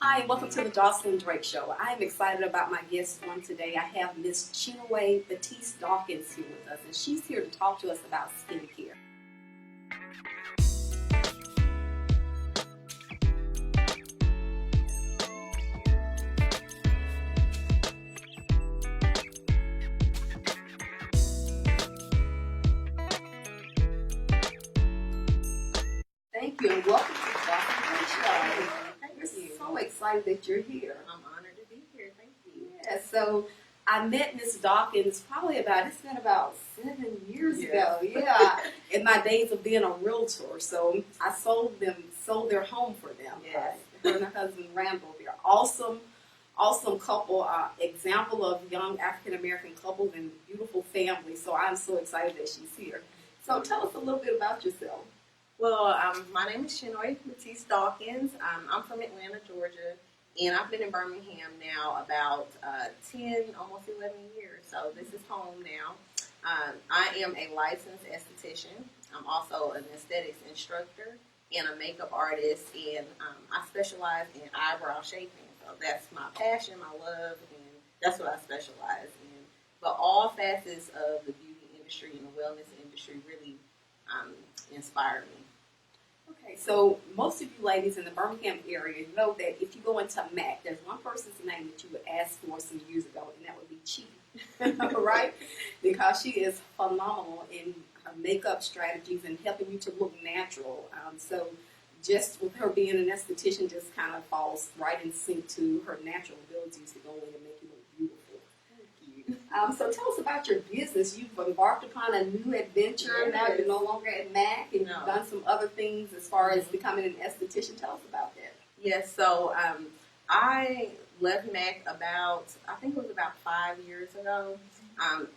Hi, and welcome to the Josilyn Drake Show. I am excited about my guest on today. I have Miss Chinue Battiste-Dawkins here with us, and she's here to talk to us about skincare. Thank you, and welcome to the Josilyn Drake Show. We're so excited that you're here. I'm honored to be here. Thank you. Yeah, so I met Miss Dawkins it's been about 7 years ago. Yeah, in my days of being a realtor. So I sold their home for them. Yes. Her and her husband Randall. They're awesome couple, example of young African American couples and beautiful families. So I'm so excited that she's here. So tell us a little bit about yourself. Well, my name is Chinue Battiste-Dawkins. I'm from Atlanta, Georgia, and I've been in Birmingham now about 10, almost 11 years. So this is home now. I am a licensed esthetician. I'm also an aesthetics instructor and a makeup artist, and I specialize in eyebrow shaping. So that's my passion, my love, and that's what I specialize in. But all facets of the beauty industry and the wellness industry really inspire me. Okay, so most of you ladies in the Birmingham area know that if you go into MAC, there's one person's name that you would ask for some years ago, and that would be Chittis, right? Because she is phenomenal in her makeup strategies and helping you to look natural. So just with her being an esthetician just kind of falls right in sync to her natural abilities to go in and make you look beautiful. So tell us about your business. You've embarked upon a new adventure. Yes. Now you're no longer at MAC, and No. you've done some other things as far as becoming an esthetician. Tell us about that. Yes, so I left MAC I think it was about 5 years ago,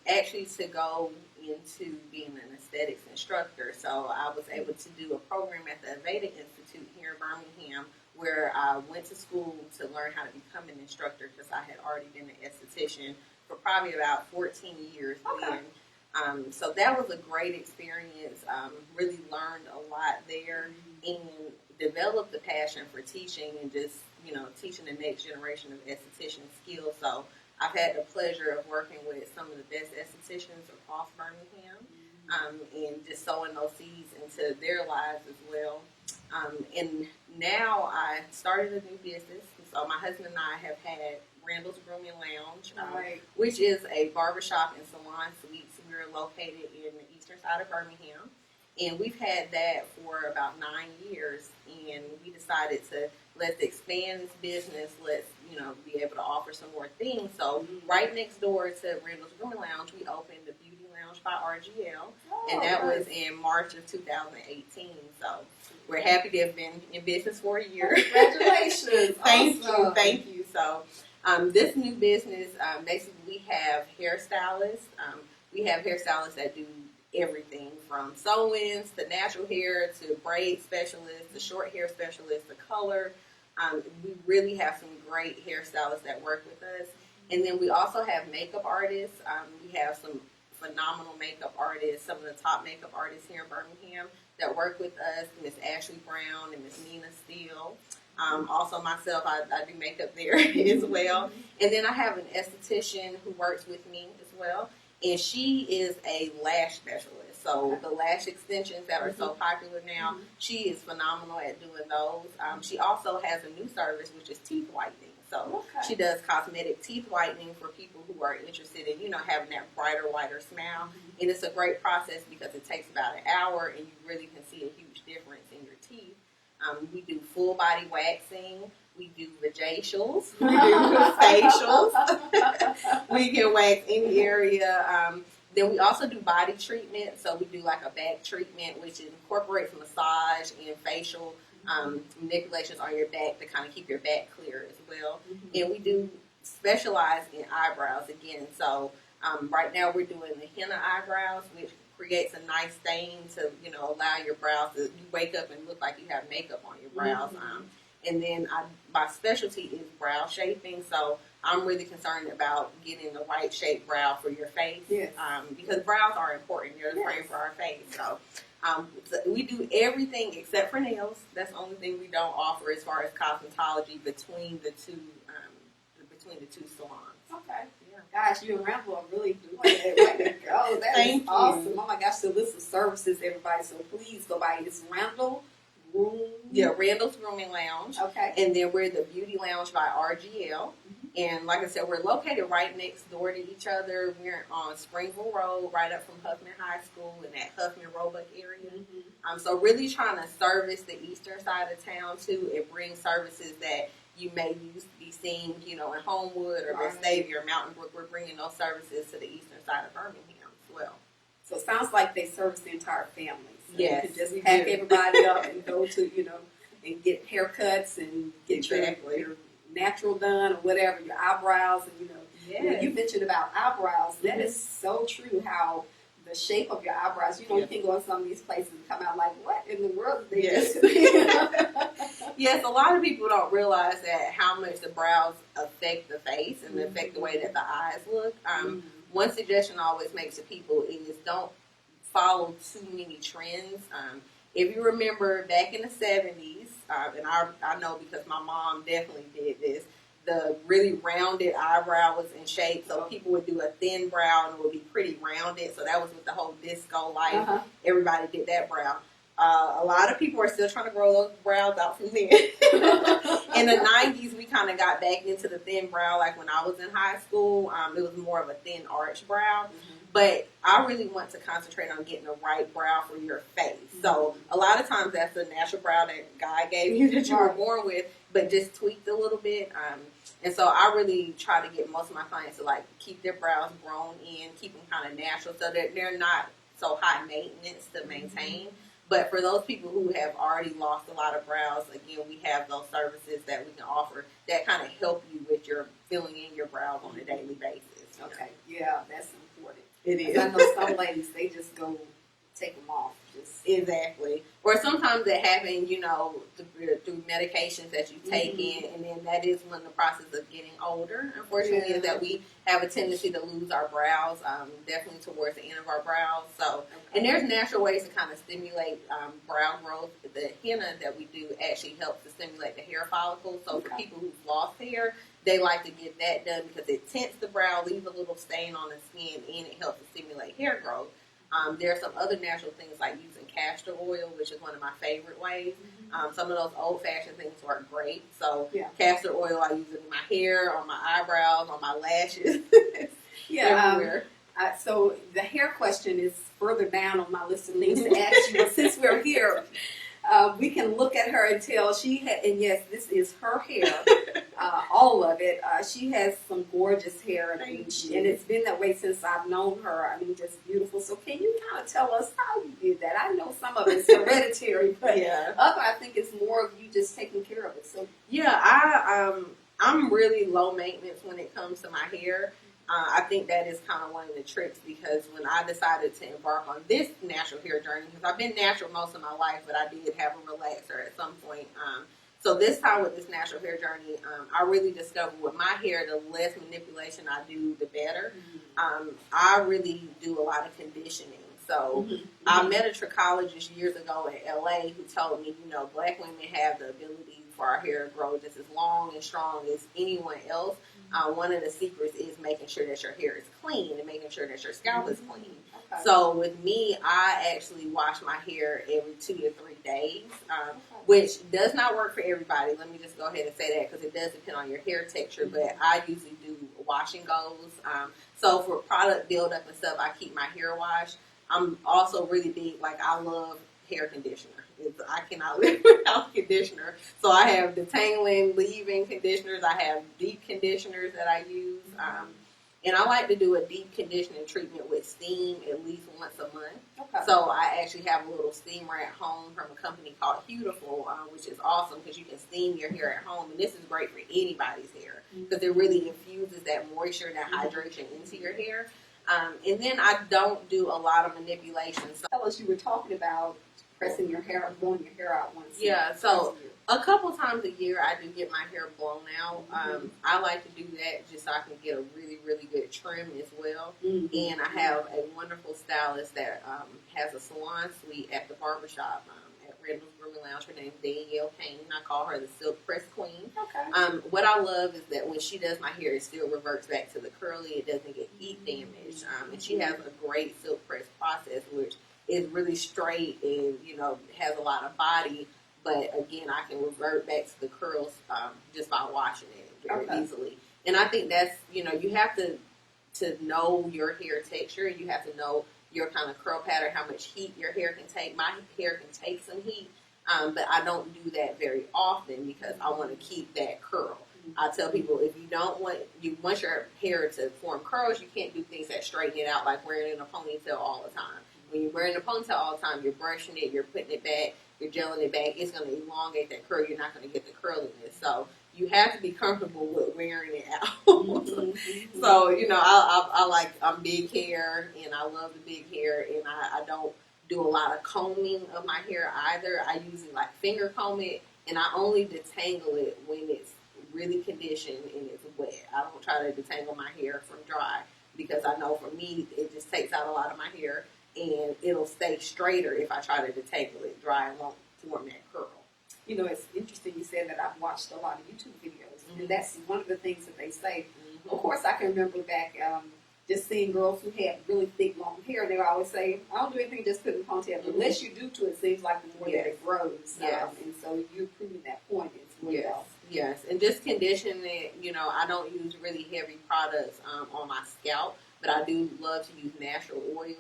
actually to go into being an aesthetics instructor. So I was able to do a program at the Aveda Institute here in Birmingham where I went to school to learn how to become an instructor because I had already been an esthetician for probably about 14 years Okay. then. So that was a great experience. Really learned a lot there and developed the passion for teaching and just, teaching the next generation of esthetician skills. So I've had the pleasure of working with some of the best estheticians across Birmingham and just sowing those seeds into their lives as well. And now I started a new business. So my husband and I have had Randall's Grooming Lounge, Right. which is a barbershop and salon suites. We're located in the eastern side of Birmingham. And we've had that for about 9 years. And we decided to let's expand this business. Let's, be able to offer some more things. So right next door to Randall's Grooming Lounge, we opened the Beauty Lounge by RGL. And that was in March of 2018. So we're happy to have been in business for a year. Congratulations. Awesome. Thank you. So this new business, basically we have hairstylists. We have hairstylists that do everything from sew-ins to natural hair to braid specialists to short hair specialists to color. We really have some great hairstylists that work with us. And then we also have makeup artists. We have some phenomenal makeup artists, some of the top makeup artists here in Birmingham that work with us, Miss Ashley Brown and Miss Nina Steele. Also myself, I do makeup there as well. And then I have an esthetician who works with me as well. And she is a lash specialist. So the lash extensions that are so popular now, she is phenomenal at doing those. She also has a new service, which is teeth whitening. So she does cosmetic teeth whitening for people who are interested in, having that brighter, whiter smile. And it's a great process because it takes about an hour and you really can see a huge difference in your teeth. We do full body waxing. We do vajacials. We do facials. We can wax any area. Then we also do body treatment. So we do like a back treatment, which incorporates massage and facial manipulations on your back to kind of keep your back clear as well. And we do specialize in eyebrows again. So right now we're doing the henna eyebrows, which creates a nice stain to, allow your brows to, you wake up and look like you have makeup on your brows. And then my specialty is brow shaping. So I'm really concerned about getting the right shaped brow for your face. Yes. Because brows are important. They're the frame for our face. So So we do everything except for nails. That's the only thing we don't offer as far as cosmetology between the two salons. Okay. Yeah. Gosh, you and Randall are really doing it. Way to go. That is awesome. Oh my gosh, so list of services, everybody. So please go by. It's Randall Room. Yeah, Randall's Grooming Lounge. Okay. And then we're the Beauty Lounge by RGL. And like I said, we're located right next door to each other. We're on Springville Road, right up from Huffman High School in that Huffman Roebuck area. So really trying to service the eastern side of town too, and bring services that you may used to be seeing, in Homewood or Vestavia or Mountain Brook. We're bringing those services to the eastern side of Birmingham as well. So it sounds like they service the entire family. So yes, you can just pack everybody up and go to, and get haircuts and get your natural done or whatever, your eyebrows. And, when you mentioned about eyebrows, that is so true, how the shape of your eyebrows, you can go in some of these places and come out like, what in the world did they do? Yes, a lot of people don't realize that how much the brows affect the face and affect the way that the eyes look. One suggestion I always make to people is don't follow too many trends. If you remember back in the 70s, and I know because my mom definitely did this, the really rounded eyebrow was in shape, so people would do a thin brow and it would be pretty rounded. So that was with the whole disco life. Everybody did that brow. A lot of people are still trying to grow those brows out from then. In the 90s, we kind of got back into the thin brow. Like when I was in high school, it was more of a thin arch brow. But I really want to concentrate on getting the right brow for your face. So a lot of times that's the natural brow that God gave you that you were born with, but just tweaked a little bit. And so I really try to get most of my clients to keep their brows grown in, keep them kind of natural so that they're not so high maintenance to maintain. But for those people who have already lost a lot of brows, again, we have those services that we can offer that kind of help you with your filling in your brows on a daily basis. Okay, yeah, that's important. It is. I know some ladies, they just go take them off. Exactly. Or sometimes it happens, through medications that you take in, and then that is when the process of getting older, unfortunately, is that we have a tendency to lose our brows, definitely towards the end of our brows. So, and there's natural ways to kind of stimulate brow growth. The henna that we do actually helps to stimulate the hair follicles. So for people who've lost hair, they like to get that done because it tints the brow, leaves a little stain on the skin, and it helps to stimulate hair growth. There are some other natural things like using castor oil, which is one of my favorite ways. Some of those old-fashioned things work great. So castor oil, I use it in my hair, on my eyebrows, on my lashes, everywhere. So the hair question is further down on my list of things to ask you. But since we're here, we can look at her and tell and yes, this is her hair, all of it. She has some gorgeous hair, and it's been that way since I've known her. I mean, just beautiful. So can you kind of tell us how you did that? I know some of it's hereditary, but other, I think it's more of you just taking care of it. So I'm really low maintenance when it comes to my hair. I think that is kind of one of the tricks because when I decided to embark on this natural hair journey, because I've been natural most of my life, but I did have a relaxer at some point. So this time with this natural hair journey, I really discovered with my hair, the less manipulation I do, the better. I really do a lot of conditioning. So I met a trichologist years ago in LA who told me, black women have the ability for our hair to grow just as long and strong as anyone else. One of the secrets is making sure that your hair is clean and making sure that your scalp is clean. So with me, I actually wash my hair every 2 to 3 days, which does not work for everybody. Let me just go ahead and say that because it does depend on your hair texture, but I usually do wash and goes. So for product buildup and stuff, I keep my hair washed. I'm also really big, I love hair conditioner. I cannot live without conditioner. So I have detangling, leave-in conditioners. I have deep conditioners that I use. And I like to do a deep conditioning treatment with steam at least once a month. So I actually have a little steamer at home from a company called Beautiful, which is awesome because you can steam your hair at home. And this is great for anybody's hair because it really infuses that moisture and that hydration into your hair. And then I don't do a lot of manipulation. So tell us, you were talking about pressing your hair or blowing your hair out once. Yeah, so A couple times a year, I do get my hair blown out. I like to do that just so I can get a really, really good trim as well. And I have a wonderful stylist that has a salon suite at the barbershop at Reynolds Grooming Lounge. Her name's Danielle Kane. I call her the Silk Press Queen. Okay. What I love is that when she does my hair, it still reverts back to the curly. It doesn't get heat damage. And she has a great silk press process, which is really straight and, you know, has a lot of body. But again, I can revert back to the curls just by washing it very easily. And I think that's, you know, you have to know your hair texture. You have to know your kind of curl pattern, how much heat your hair can take. My hair can take some heat, but I don't do that very often because I want to keep that curl. I tell people if you don't want your hair to form curls, you can't do things that straighten it out, like wearing it in a ponytail all the time. When you're wearing a ponytail all the time, you're brushing it, you're putting it back, you're gelling it back. It's going to elongate that curl. You're not going to get the curliness. So you have to be comfortable with wearing it out. So, you know, I'm big hair, and I love the big hair, and I don't do a lot of combing of my hair either. I usually like finger comb it, and I only detangle it when it's really conditioned and it's wet. I don't try to detangle my hair from dry because I know for me, it just takes out a lot of my hair. And it'll stay straighter if I try to detangle it dry and won't form that curl. You know, it's interesting you said that. I've watched a lot of YouTube videos, and that's one of the things that they say. Of course, I can remember back just seeing girls who had really thick, long hair, and they would always say, I don't do anything, just put in a ponytail. The less you do to it, seems like the more that it grows. And so you're proving that point as well. Yes, and just condition it. You know, I don't use really heavy products on my scalp, but I do love to use natural oils.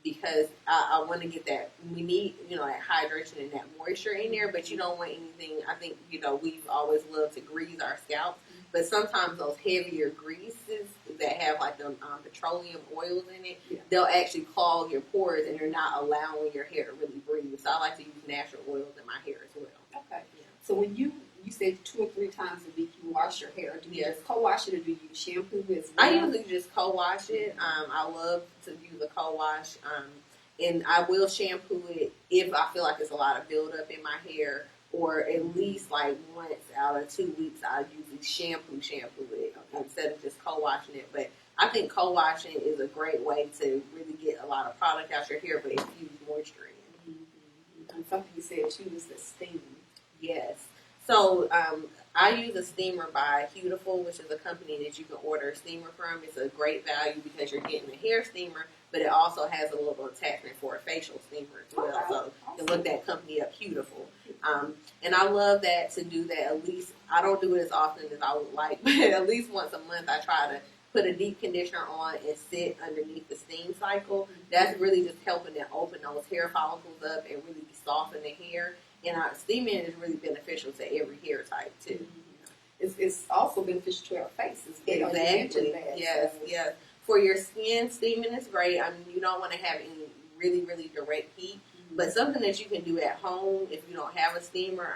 Because I want to get that, we need, you know, that hydration and that moisture in there, but you don't want anything, I think, you know, we've always loved to grease our scalp, but sometimes those heavier greases that have like the petroleum oils in it, they'll actually clog your pores and you're not allowing your hair to really breathe. So I like to use natural oils in my hair as well. Okay. So when you said 2 or 3 times a week you wash your hair. Do you just co-wash it or do you use shampoo as well? I usually just co-wash it. I love to use a co-wash. And I will shampoo it if I feel like there's a lot of buildup in my hair, or at least like once out of 2 weeks I usually shampoo it instead of just co-washing it. But I think co-washing is a great way to really get a lot of product out your hair but infuse moisture in. And something you said too is the steam. Yes. So I use a steamer by Beautiful, which is a company that you can order a steamer from. It's a great value because you're getting a hair steamer, but it also has a little attachment for a facial steamer as well. So you can look that company up, Beautiful. And I love that to do that at least, I don't do it as often as I would like, but at least once a month I try to put a deep conditioner on and sit underneath the steam cycle. That's really just helping to open those hair follicles up and really soften the hair. And steaming is really beneficial to every hair type, too. It's also beneficial to our face as well. Exactly. Yes. For your skin, steaming is great. I mean, you don't want to have any really, really direct heat. But something that you can do at home if you don't have a steamer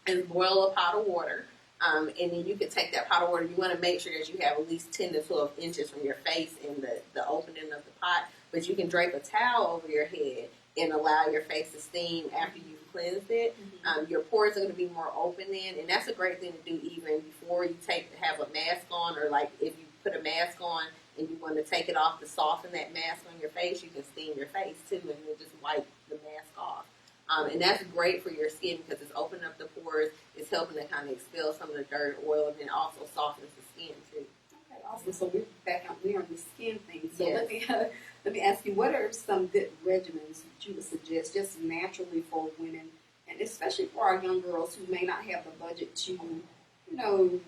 is boil a pot of water. And then you can take that pot of water. You want to make sure that you have at least 10 to 12 inches from your face in the opening of the pot. But you can drape a towel over your head and allow your face to steam after you've cleansed it. Your pores are going to be more open then, and that's a great thing to do even before you have a mask on, or like if you put a mask on and you want to take it off to soften that mask on your face, you can steam your face too, and then just wipe the mask off. And that's great for your skin because it's opening up the pores, it's helping to kind of expel some of the dirt, oil, and then also softens the skin too. Okay, awesome. So we're on the skin thing. So let me ask you, what are some good regimens that you would suggest just naturally for women, and especially for our young girls who may not have the budget to, you know,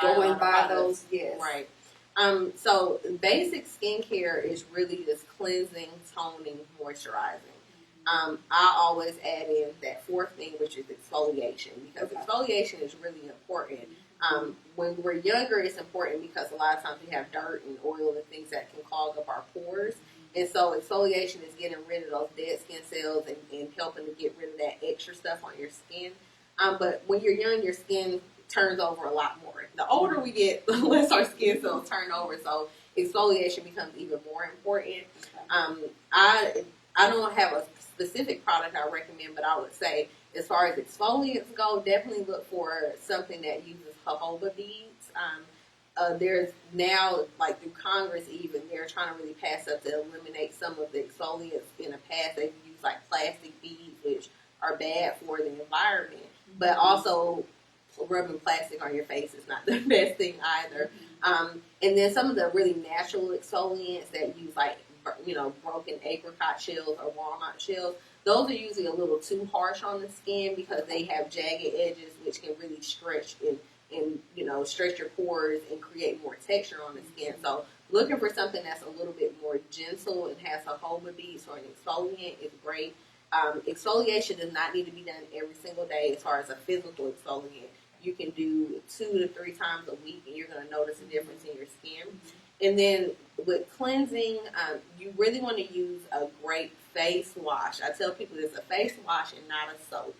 go and buy those? Yes. Right. So basic skincare is really just cleansing, toning, moisturizing. I always add in that 4th thing, which is exfoliation, because exfoliation is really important. When we're younger, it's important because a lot of times we have dirt and oil and things that can clog up our pores. And so exfoliation is getting rid of those dead skin cells and helping to get rid of that extra stuff on your skin. But when you're young, your skin turns over a lot more. The older we get, the less our skin cells turn over. So exfoliation becomes even more important. I don't have a specific product I recommend, but I would say As far as exfoliants go, definitely look for something that uses jojoba beads. There's now, like through Congress even, they're trying to really pass up to eliminate some of the exfoliants. In the past, they've used like plastic beads, which are bad for the environment. But also, rubbing plastic on your face is not the best thing either. And then some of the really natural exfoliants that use like, broken apricot shells or walnut shells, those are usually a little too harsh on the skin because they have jagged edges, which can really stretch and stretch your pores and create more texture on the skin. So looking for something that's a little bit more gentle and has jojoba beads or an exfoliant is great. Exfoliation does not need to be done every single day as far as a physical exfoliant. You can do 2 to 3 times a week and you're going to notice a difference in your skin. And then with cleansing, you really want to use a great face wash. I tell people it's a face wash and not a soap.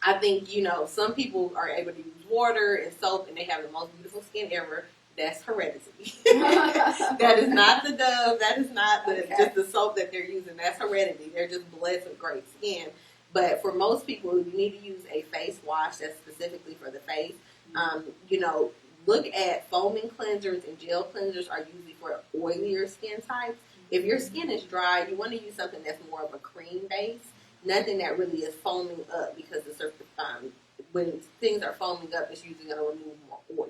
I think, some people are able to use water and soap and they have the most beautiful skin ever. That's heredity. That is not the Dove. That is not just the soap that they're using. That's heredity. They're just blessed with great skin. But for most people, you need to use a face wash that's specifically for the face. Look at foaming cleansers and gel cleansers are usually for oilier skin types. If your skin is dry, you want to use something that's more of a cream base. Nothing that really is foaming up because when things are foaming up, it's usually going to remove more oil.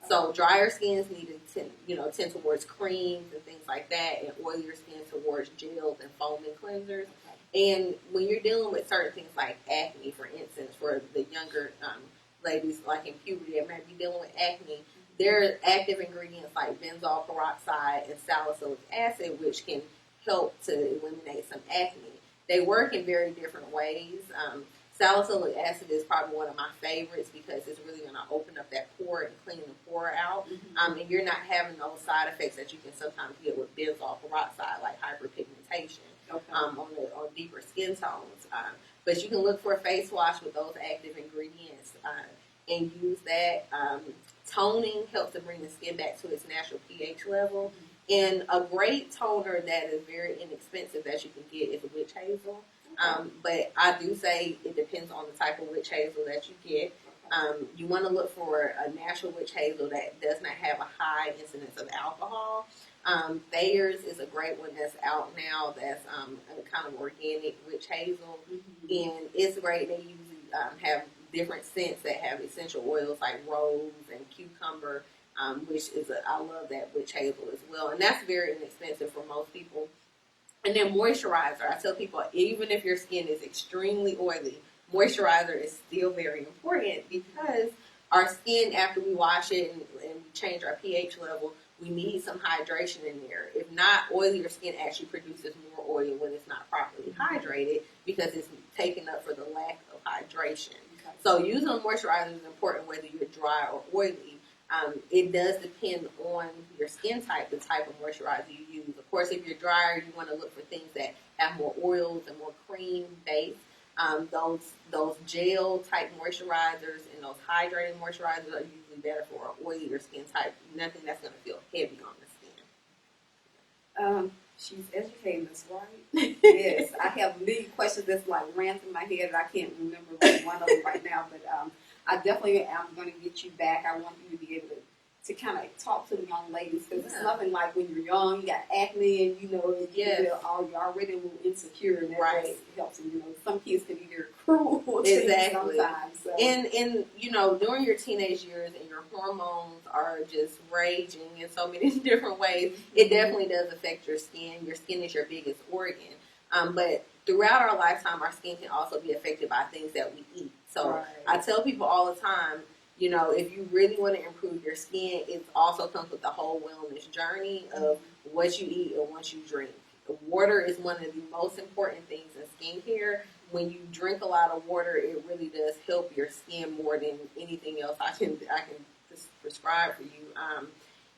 So drier skins need to tend towards creams and things like that, and oilier skin towards gels and foaming cleansers. And when you're dealing with certain things like acne, for instance, for the younger ladies like in puberty that might be dealing with acne, there are active ingredients like benzoyl peroxide and salicylic acid, which can help to eliminate some acne. They work in very different ways. Salicylic acid is probably one of my favorites because it's really going to open up that pore and clean the pore out. And you're not having those side effects that you can sometimes get with benzoyl peroxide, like hyperpigmentation on deeper skin tones. But you can look for a face wash with those active ingredients and use that. Toning helps to bring the skin back to its natural pH level. And a great toner that is very inexpensive that you can get is witch hazel. But I do say it depends on the type of witch hazel that you get. You want to look for a natural witch hazel that does not have a high incidence of alcohol. Thayer's is a great one that's out now that's a kind of organic witch hazel. And it's great. They usually have different scents that have essential oils like rose and cucumber, which is I love that witch hazel as well. And that's very inexpensive for most people. And then moisturizer. I tell people, even if your skin is extremely oily, moisturizer is still very important because our skin, after we wash it and we change our pH level, we need some hydration in there. If not, oilier skin actually produces more oil when it's not properly hydrated because it's taken up for the lack of hydration. So using a moisturizer is important whether you're dry or oily. It does depend on your skin type, the type of moisturizer you use. Of course, if you're drier, you want to look for things that have more oils and more cream base. Those gel type moisturizers and those hydrating moisturizers are usually better for an oilier skin type. Nothing that's going to feel heavy on the skin. She's educating us, right? Yes, I have many questions that's like ran through my head. I can't remember one of them right now, but I definitely am going to get you back. I want you to be able to kind of talk to the young ladies because it's nothing like when you're young, you got acne, and you're already a little insecure, and that just helps. And some kids can be very cruel sometimes. So. And during your teenage years and your hormones are just raging in so many different ways, it definitely does affect your skin. Your skin is your biggest organ. But throughout our lifetime, our skin can also be affected by things that we eat. So I tell people all the time, if you really want to improve your skin, it also comes with the whole wellness journey of what you eat and what you drink. Water is one of the most important things in skincare. When you drink a lot of water, it really does help your skin more than anything else I can just prescribe for you.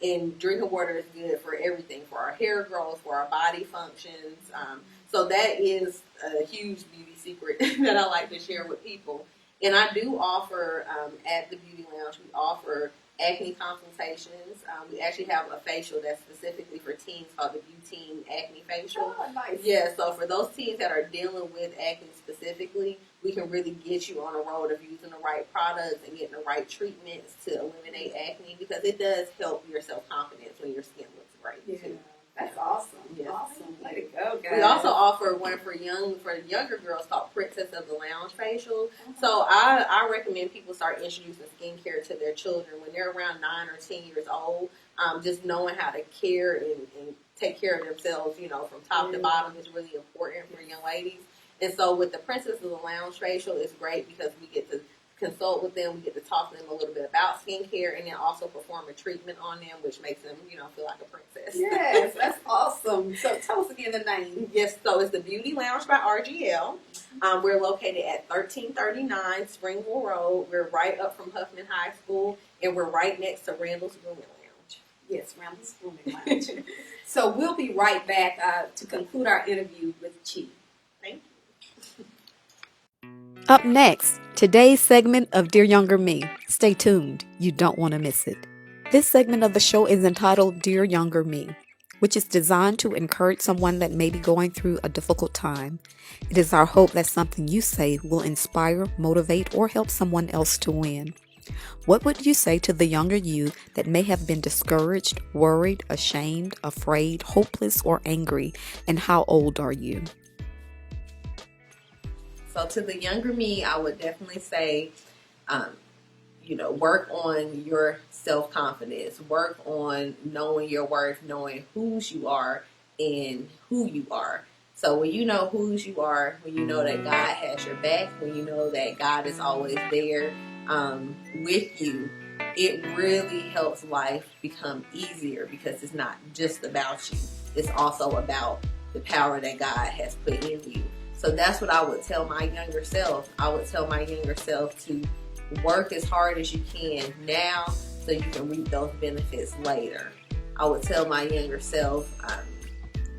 And drinking water is good for everything, for our hair growth, for our body functions. So that is a huge beauty secret that I like to share with people. And I do offer, at the Beauty Lounge, we offer acne consultations. We actually have a facial that's specifically for teens called the Butene Acne Facial. Oh, nice. Yeah, so for those teens that are dealing with acne specifically, we can really get you on a road of using the right products and getting the right treatments to eliminate acne, because it does help your self-confidence when your skin looks great. Yeah. That's awesome. Yes. Awesome. Way to go, guys. We also offer one for younger girls called Princess of the Lounge Facial. So I recommend people start introducing skincare to their children when they're around 9 or 10 years old. Just knowing how to care and take care of themselves, from top to bottom is really important for young ladies. And so with the Princess of the Lounge Facial, it's great because we get to consult with them, we get to talk to them a little bit about skincare, and then also perform a treatment on them, which makes them, feel like a princess. Yes, that's awesome. So tell us again the name. Yes, so it's the Beauty Lounge by RGL. We're located at 1339 Springville Road. We're right up from Huffman High School, and we're right next to Randall's Grooming Lounge. Yes, Randall's Grooming Lounge. So we'll be right back to conclude our interview with Chi. Thank you. Up next, today's segment of Dear Younger Me. Stay tuned. You don't want to miss it. This segment of the show is entitled Dear Younger Me, which is designed to encourage someone that may be going through a difficult time. It is our hope that something you say will inspire, motivate, or help someone else to win. What would you say to the younger you that may have been discouraged, worried, ashamed, afraid, hopeless, or angry? And how old are you? So to the younger me, I would definitely say, work on your self-confidence. Work on knowing your worth, knowing whose you are and who you are. So when you know whose you are, when you know that God has your back, when you know that God is always there with you, it really helps life become easier, because it's not just about you. It's also about the power that God has put in you. So that's what I would tell my younger self. I would tell my younger self to work as hard as you can now so you can reap those benefits later. I would tell my younger self,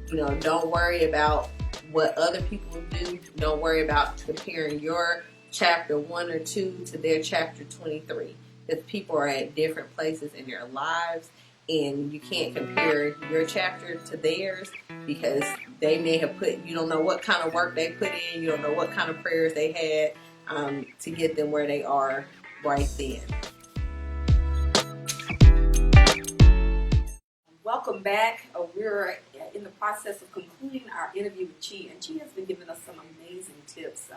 don't worry about what other people do. Don't worry about comparing your chapter 1 or 2 to their chapter 23. Because people are at different places in their lives, and you can't compare your chapter to theirs, because they may have you don't know what kind of work they put in, you don't know what kind of prayers they had to get them where they are right then. Welcome back. We're in the process of concluding our interview with Chi, and Chi has been giving us some amazing tips.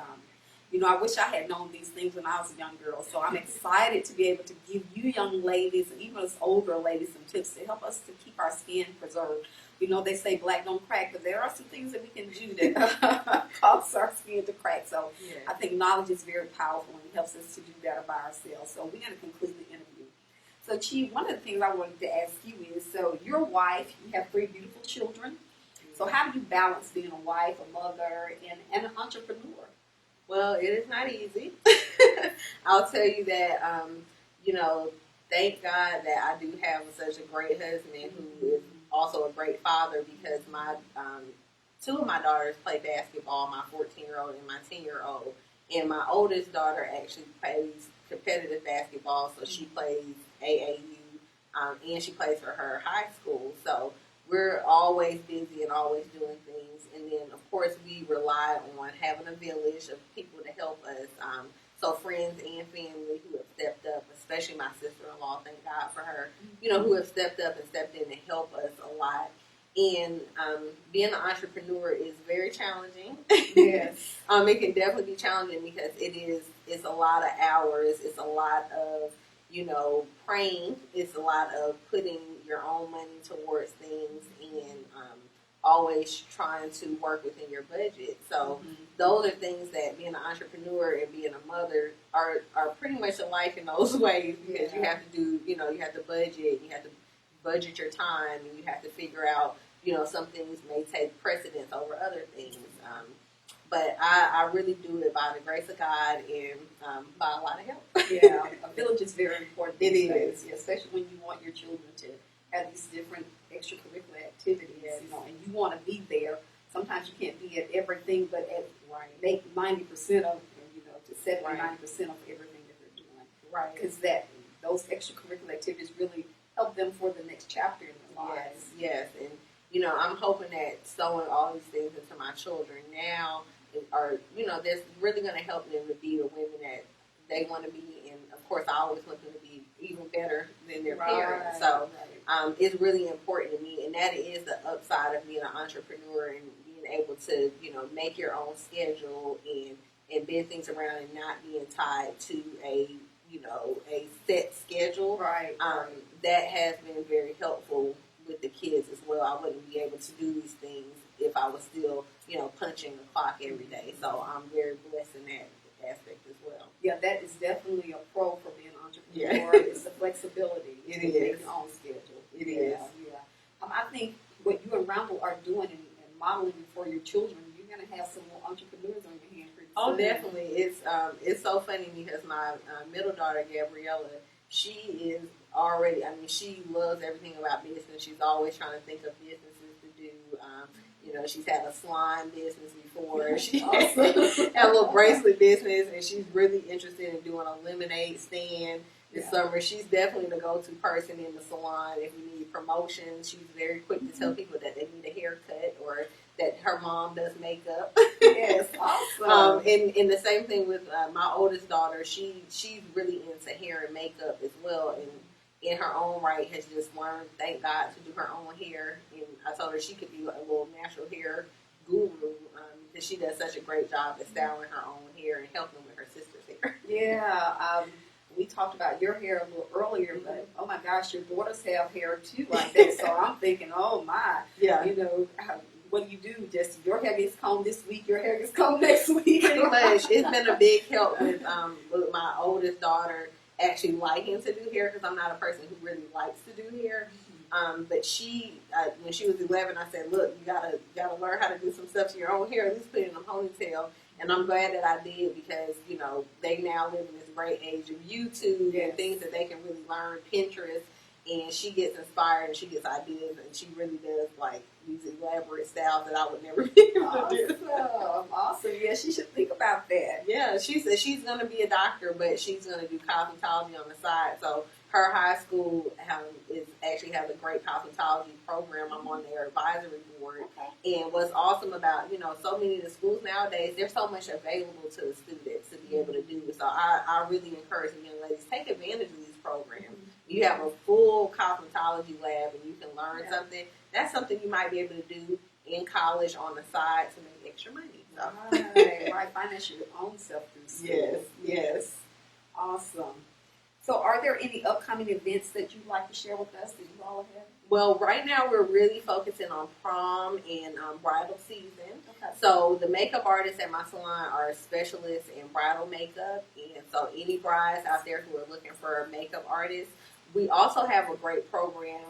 I wish I had known these things when I was a young girl, so I'm excited to be able to give you young ladies and even us older ladies some tips to help us to keep our skin preserved. They say black don't crack, but there are some things that we can do that cause our skin to crack. So yeah. I think knowledge is very powerful and helps us to do better by ourselves. So we're going to conclude the interview. So Chi, one of the things I wanted to ask you is, so you're a wife, you have 3 beautiful children. So how do you balance being a wife, a mother, and an entrepreneur? Well, it is not easy. I'll tell you that, thank God that I do have such a great husband who is also a great father, because my 2 of my daughters play basketball, my 14-year-old and my 10-year-old. And my oldest daughter actually plays competitive basketball, so she plays AAU, and she plays for her high school. So we're always busy and always doing things. And then, of course, we rely on having a village of people to help us. So friends and family who have stepped up, especially my sister-in-law, thank God for her, who have stepped up and stepped in to help us a lot. And being an entrepreneur is very challenging. Yes. It can definitely be challenging because it's a lot of hours. It's a lot of, praying. It's a lot of putting your own money towards things and always trying to work within your budget. So those are things that being an entrepreneur and being a mother are pretty much alike in those ways, because you have to do, you have to budget, you have to budget your time, and you have to figure out, some things may take precedence over other things. But I really do it by the grace of God and by a lot of help. Yeah, a village is very important. It is. Especially when you want your children to have these different extracurricular activities, and you want to be there. Sometimes you can't be at everything, but make 90% of, to 70, 90% of everything that they're doing. Right. Because those extracurricular activities really help them for the next chapter in their lives. Yes. And, I'm hoping that sowing all these things into my children now, are, that's really going to help them to be the women that they want to be. And of course, I always want them to be even better than their parents. So it's really important to me, and that is the upside of being an entrepreneur and being able to, make your own schedule and bend things around and not being tied to a set schedule. Right. That has been very helpful with the kids as well. I wouldn't be able to do these things if I was still, punching the clock every day. So I'm very blessed in that aspect as well. Yeah, that is definitely a pro for being an entrepreneur. Yeah. It's the flexibility. It is. Make your own schedule. It is. Yeah. I think what you and Randall are doing and modeling for your children, you're going to have some more entrepreneurs on your hands pretty soon. Oh, definitely. It's so funny because my middle daughter, Gabriella, she is already, she loves everything about business. She's always trying to think of businesses to do. She's had a slime business before. She had a little bracelet business, and she's really interested in doing a lemonade stand this summer. She's definitely the go-to person in the salon if we need promotions. She's very quick to tell people that they need a haircut or that her mom does makeup. Yes, awesome. And the same thing with my oldest daughter. She's really into hair and makeup as well, and in her own right has just learned, thank God, to do her own hair. And I told her she could be a little natural hair guru because she does such a great job at styling her own hair and helping with her sister's hair. Yeah, we talked about your hair a little earlier, but oh my gosh, your daughters have hair too like that. So I'm thinking, oh my, what do you do? Just your hair gets combed this week, your hair gets combed next week. Pretty much. It's been a big help with my oldest daughter actually liking to do hair because I'm not a person who really likes to do hair. But she, when she was 11, I said, "Look, you gotta learn how to do some stuff to your own hair. At least put it in a ponytail." And I'm glad that I did because they now live in this great age of YouTube and things that they can really learn, Pinterest. And she gets inspired and she gets ideas and she really does like these elaborate styles that I would never be able to do. Awesome. Yeah, she should think about that. Yeah, she said she's going to be a doctor, but she's going to do cosmetology on the side. So her high school actually has a great cosmetology program. I'm on their advisory board. Okay. And what's awesome about, so many of the schools nowadays, there's so much available to the students to be able to do. So I really encourage the young ladies, take advantage of these programs. Mm-hmm. You have a full cosmetology lab and you can learn something. That's something you might be able to do in college on the side to make extra money. So. Right. Finance your own self through school. Yes. Awesome. So are there any upcoming events that you'd like to share with us that you all have? Well, right now we're really focusing on prom and bridal season. Okay. So the makeup artists at my salon are specialists in bridal makeup. And so any brides out there who are looking for a makeup artist, we also have a great program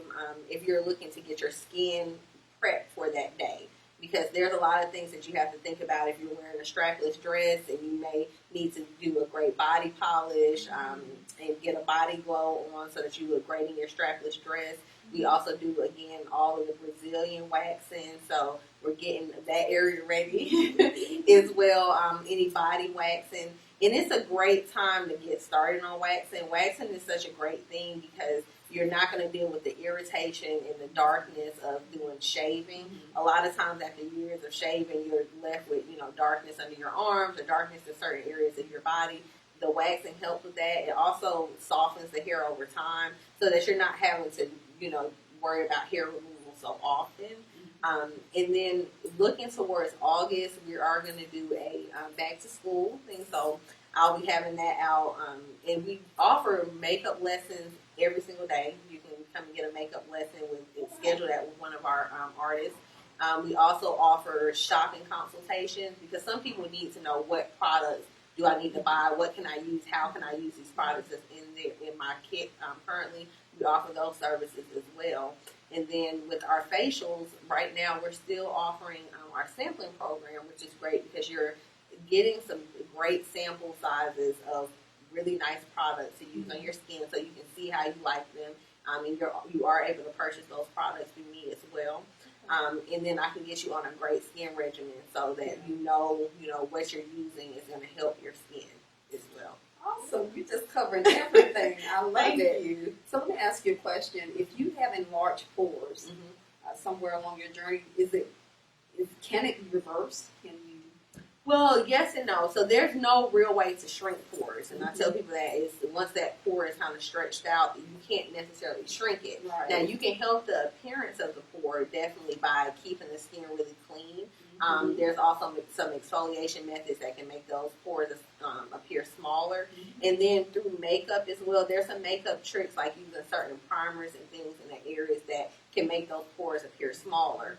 if you're looking to get your skin prepped for that day. Because there's a lot of things that you have to think about if you're wearing a strapless dress and you may need to do a great body polish and get a body glow on so that you look great in your strapless dress. We also do, again, all of the Brazilian waxing, so we're getting that area ready as well, any body waxing. And it's a great time to get started on waxing. Waxing is such a great thing because you're not going to deal with the irritation and the darkness of doing shaving. Mm-hmm. A lot of times after years of shaving, you're left with, darkness under your arms or darkness in certain areas of your body. The waxing helps with that. It also softens the hair over time so that you're not having to, worry about hair removal so often. Mm-hmm. And then looking towards August, we are going to do a back to school thing. So I'll be having that out. And we offer makeup lessons every single day. You can come and get a makeup lesson schedule that with one of our artists. We also offer shopping consultations because some people need to know what products do I need to buy, what can I use, how can I use these products that's in my kit currently. We offer those services as well. And then with our facials, right now we're still offering our sampling program, which is great because you're getting some great sample sizes of really nice products to use on your skin so you can see how you like them. And you are able to purchase those products through me as well. And then I can get you on a great skin regimen so that you know what you're using is going to help your skin as well. Awesome. You just covered everything. I love Thank it. you. So let me ask you a question. If you have enlarged pores somewhere along your journey, can it be reversed? Can you? Well, yes and no. So there's no real way to shrink pores, and I tell people that is once that pore is kind of stretched out, you can't necessarily shrink it. Right. Now you can help the appearance of the pore definitely by keeping the skin really clean. There's also some exfoliation methods that can make those pores appear smaller, and then through makeup as well. There's some makeup tricks like using certain primers and things in the areas that can make those pores appear smaller.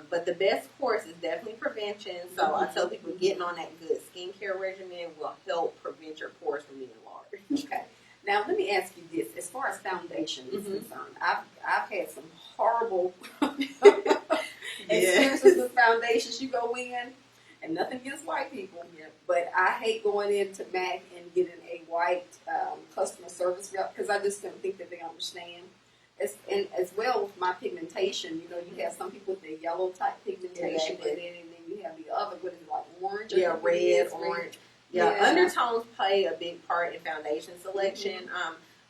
But the best course is definitely prevention. So I tell people getting on that good skincare regimen will help prevent your pores from being large. Okay. Now let me ask you this: as far as foundation is concerned, I've had some horrible experiences with foundations. You go in, and nothing against white people, but I hate going into MAC and getting a white customer service rep because I just don't think that they understand. And as well with my pigmentation, you know, you have some people with the yellow type pigmentation, and then you have the other, what is it, like orange? Red, orange. Undertones play a big part in foundation selection.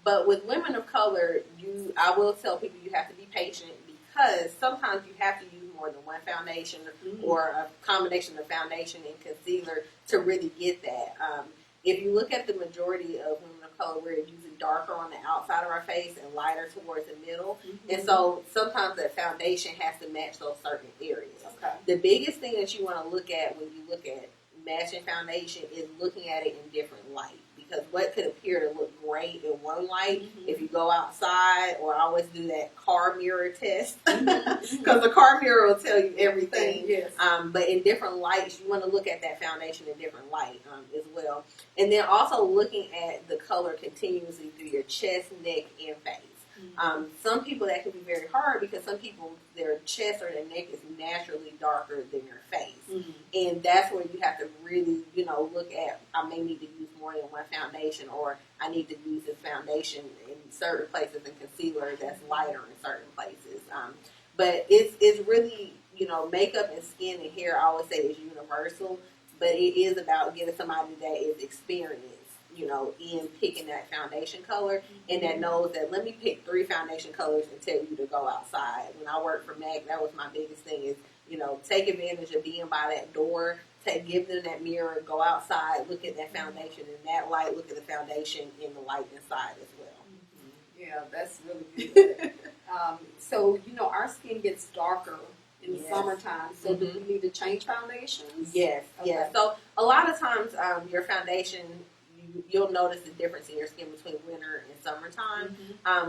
But with women of color, I will tell people you have to be patient because sometimes you have to use more than one foundation or a combination of foundation and concealer to really get that. If you look at the majority of women of color, we're usually darker on the outside of our face and lighter towards the middle. And so sometimes the foundation has to match those certain areas. Okay. The biggest thing that you want to look at when you look at matching foundation is looking at it in different light. Because what could appear to look great in one light, if you go outside, or I always do that car mirror test, because the car mirror will tell you everything. Yes. But in different lights, you want to look at that foundation in different light as well. And then also looking at the color continuously through your chest, neck, and face. Some people that can be very hard because some people, their chest or their neck is naturally darker than their face. And that's where you have to really, look at, I may need to use more than one foundation, or I need to use this foundation in certain places and concealer that's lighter in certain places. But it's really, makeup and skin and hair, I always say, is universal, but it is about getting somebody that is experienced, in picking that foundation color and that knows that let me pick 3 foundation colors and tell you to go outside. When I worked for MAC, that was my biggest thing is, take advantage of being by that door, give them that mirror, go outside, look at that foundation in that light, look at the foundation in the light inside as well. Yeah, that's really good. So, our skin gets darker in the summertime, so do we need to change foundations? Yes, okay. Yes. So a lot of times your foundation, you'll notice the difference in your skin between winter and summertime.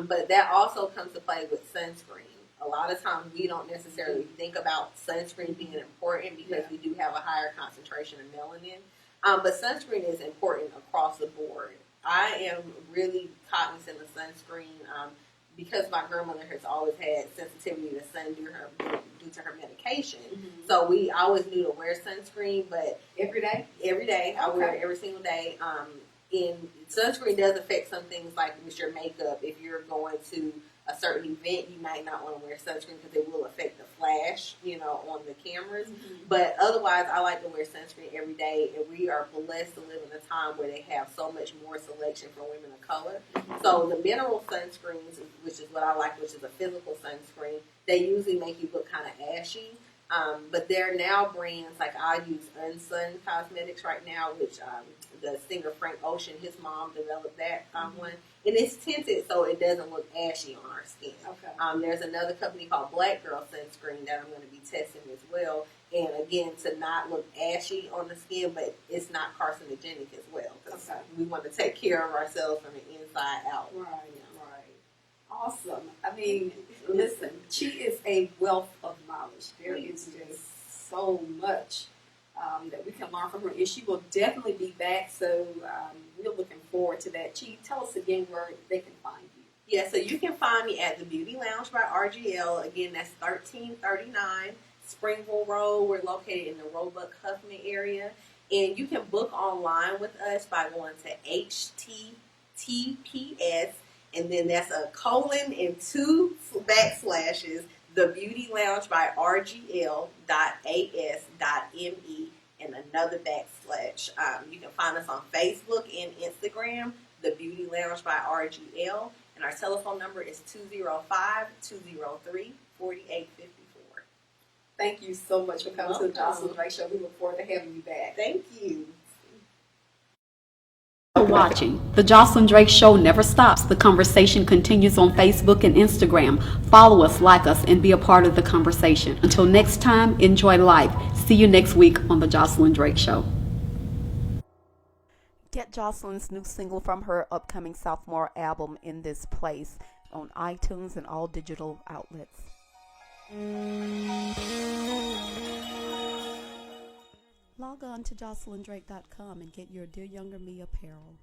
But that also comes to play with sunscreen. A lot of times we don't necessarily think about sunscreen being important because we do have a higher concentration of melanin. But sunscreen is important across the board. I am really cognizant of sunscreen because my grandmother has always had sensitivity to sun due to her medication. So we always knew to wear sunscreen, but every day? Every day. I wear it every single day. And sunscreen does affect some things like with your makeup. If you're going to a certain event, you might not want to wear sunscreen because it will affect the flash, on the cameras. But otherwise, I like to wear sunscreen every day, and we are blessed to live in a time where they have so much more selection for women of color. So the mineral sunscreens, which is what I like, which is a physical sunscreen, they usually make you look kind of ashy. But there are now brands, like I use Unsun Cosmetics right now, which the singer Frank Ocean, his mom developed that one. And it's tinted so it doesn't look ashy on our skin. Okay. There's another company called Black Girl Sunscreen that I'm going to be testing as well. And again, to not look ashy on the skin, but it's not carcinogenic as well. Because we want to take care of ourselves from the inside out. Right. Awesome. I mean, listen, she is a wealth of knowledge. There is just so much that we can learn from her, and she will definitely be back. So we're looking forward to that. Chi, tell us again where they can find you. Yeah, so you can find me at the Beauty Lounge by RGL. Again, that's 1339 Springville Road. We're located in the Roebuck Huffman area, and you can book online with us by going to HTTPS. And then that's a colon and 2 backslashes, the Beauty Lounge by RGL.as.me and another backslash. You can find us on Facebook and Instagram, the Beauty Lounge by RGL. And our telephone number is 205-203-4854. Thank you so much for coming to the Welcome. Josilyn Drake Show. We look forward to having you back. Thank you. For watching. The Jocelyn Drake Show never stops. The conversation continues on Facebook and Instagram. Follow us, like us, and be a part of the conversation. Until next time, enjoy life. See you next week on The Jocelyn Drake Show. Get Jocelyn's new single from her upcoming sophomore album, In This Place, on iTunes and all digital outlets. Log on to jocelyndrake.com and get your Dear Younger Me apparel.